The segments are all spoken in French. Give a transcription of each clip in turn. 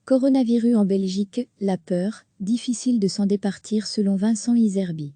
Coronavirus en Belgique, la peur, difficile de s'en départir selon Vincent Iserby.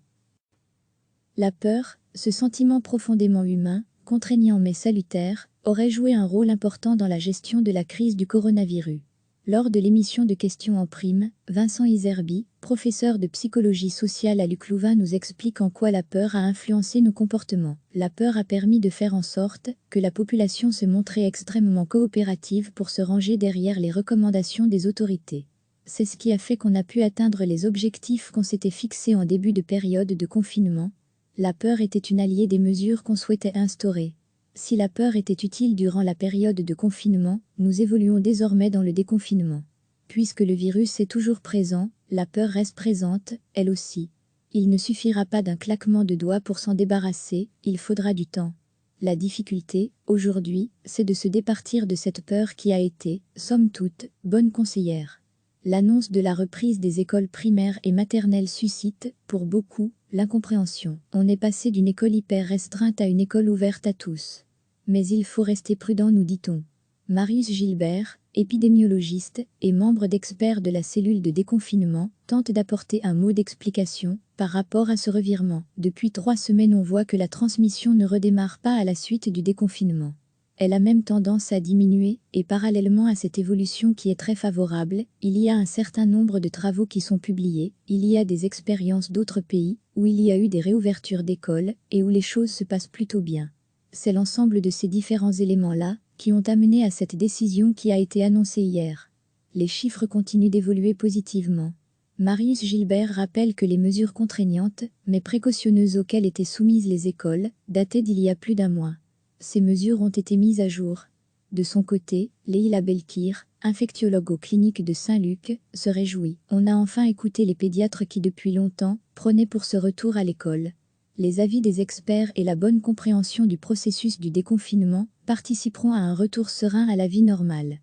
La peur, ce sentiment profondément humain, contraignant mais salutaire, aurait joué un rôle important dans la gestion de la crise du coronavirus. Lors de l'émission de Questions en prime, Vincent Iserby, professeur de psychologie sociale à l'UC Louvain, nous explique en quoi la peur a influencé nos comportements. La peur a permis de faire en sorte que la population se montrait extrêmement coopérative pour se ranger derrière les recommandations des autorités. C'est ce qui a fait qu'on a pu atteindre les objectifs qu'on s'était fixés en début de période de confinement. La peur était une alliée des mesures qu'on souhaitait instaurer. Si la peur était utile durant la période de confinement, nous évoluons désormais dans le déconfinement. Puisque le virus est toujours présent, la peur reste présente, elle aussi. Il ne suffira pas d'un claquement de doigts pour s'en débarrasser, il faudra du temps. La difficulté, aujourd'hui, c'est de se départir de cette peur qui a été, somme toute, bonne conseillère. L'annonce de la reprise des écoles primaires et maternelles suscite, pour beaucoup, l'incompréhension. On est passé d'une école hyper restreinte à une école ouverte à tous. Mais il faut rester prudent, nous dit-on. Marius Gilbert, épidémiologiste et membre d'experts de la cellule de déconfinement, tente d'apporter un mot d'explication par rapport à ce revirement. Depuis 3 semaines, on voit que la transmission ne redémarre pas à la suite du déconfinement. Elle a même tendance à diminuer, et parallèlement à cette évolution qui est très favorable, il y a un certain nombre de travaux qui sont publiés, il y a des expériences d'autres pays, où il y a eu des réouvertures d'écoles, et où les choses se passent plutôt bien. C'est l'ensemble de ces différents éléments-là qui ont amené à cette décision qui a été annoncée hier. Les chiffres continuent d'évoluer positivement. Marius Gilbert rappelle que les mesures contraignantes, mais précautionneuses auxquelles étaient soumises les écoles, dataient d'il y a plus d'1 mois. Ces mesures ont été mises à jour. De son côté, Leïla Belkir, infectiologue aux cliniques de Saint-Luc, se réjouit. On a enfin écouté les pédiatres qui depuis longtemps prônaient pour ce retour à l'école. Les avis des experts et la bonne compréhension du processus du déconfinement participeront à un retour serein à la vie normale.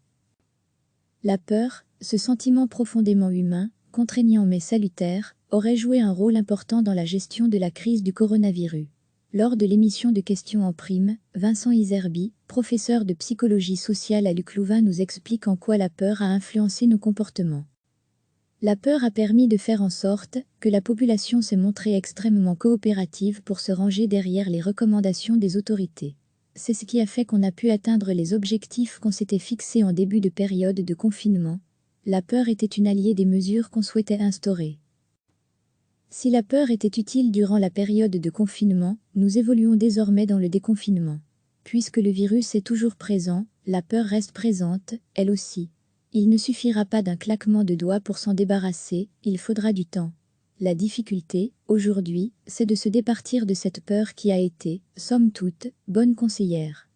La peur, ce sentiment profondément humain, contraignant mais salutaire, aurait joué un rôle important dans la gestion de la crise du coronavirus. Lors de l'émission de Questions en prime, Vincent Iserby, professeur de psychologie sociale à l'UC Louvain, nous explique en quoi la peur a influencé nos comportements. La peur a permis de faire en sorte que la population s'est montrée extrêmement coopérative pour se ranger derrière les recommandations des autorités. C'est ce qui a fait qu'on a pu atteindre les objectifs qu'on s'était fixés en début de période de confinement. La peur était une alliée des mesures qu'on souhaitait instaurer. Si la peur était utile durant la période de confinement, nous évoluons désormais dans le déconfinement. Puisque le virus est toujours présent, la peur reste présente, elle aussi. Il ne suffira pas d'un claquement de doigts pour s'en débarrasser, il faudra du temps. La difficulté, aujourd'hui, c'est de se départir de cette peur qui a été, somme toute, bonne conseillère.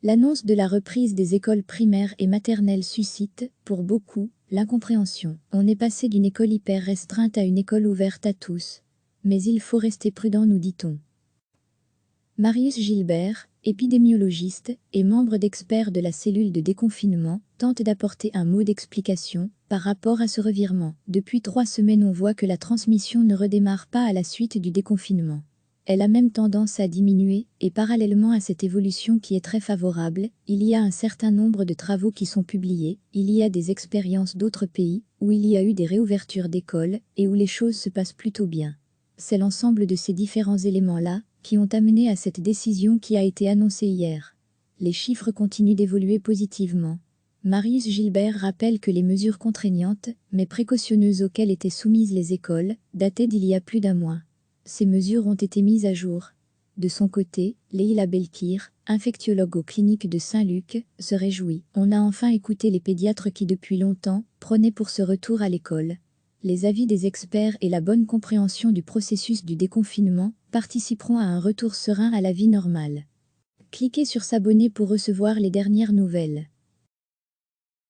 L'annonce de la reprise des écoles primaires et maternelles suscite, pour beaucoup, l'incompréhension. On est passé d'une école hyper restreinte à une école ouverte à tous. Mais il faut rester prudent, nous dit-on. Marius Gilbert, épidémiologiste et membre d'experts de la cellule de déconfinement, tente d'apporter un mot d'explication par rapport à ce revirement. Depuis 3 semaines, on voit que la transmission ne redémarre pas à la suite du déconfinement. Elle a même tendance à diminuer, et parallèlement à cette évolution qui est très favorable, il y a un certain nombre de travaux qui sont publiés, il y a des expériences d'autres pays, où il y a eu des réouvertures d'écoles, et où les choses se passent plutôt bien. C'est l'ensemble de ces différents éléments-là qui ont amené à cette décision qui a été annoncée hier. Les chiffres continuent d'évoluer positivement. Marius Gilbert rappelle que les mesures contraignantes, mais précautionneuses auxquelles étaient soumises les écoles, dataient d'il y a plus d'1 mois. Ces mesures ont été mises à jour. De son côté, Leïla Belkir, infectiologue aux cliniques de Saint-Luc, se réjouit. On a enfin écouté les pédiatres qui depuis longtemps prônaient pour ce retour à l'école. Les avis des experts et la bonne compréhension du processus du déconfinement participeront à un retour serein à la vie normale. Cliquez sur s'abonner pour recevoir les dernières nouvelles.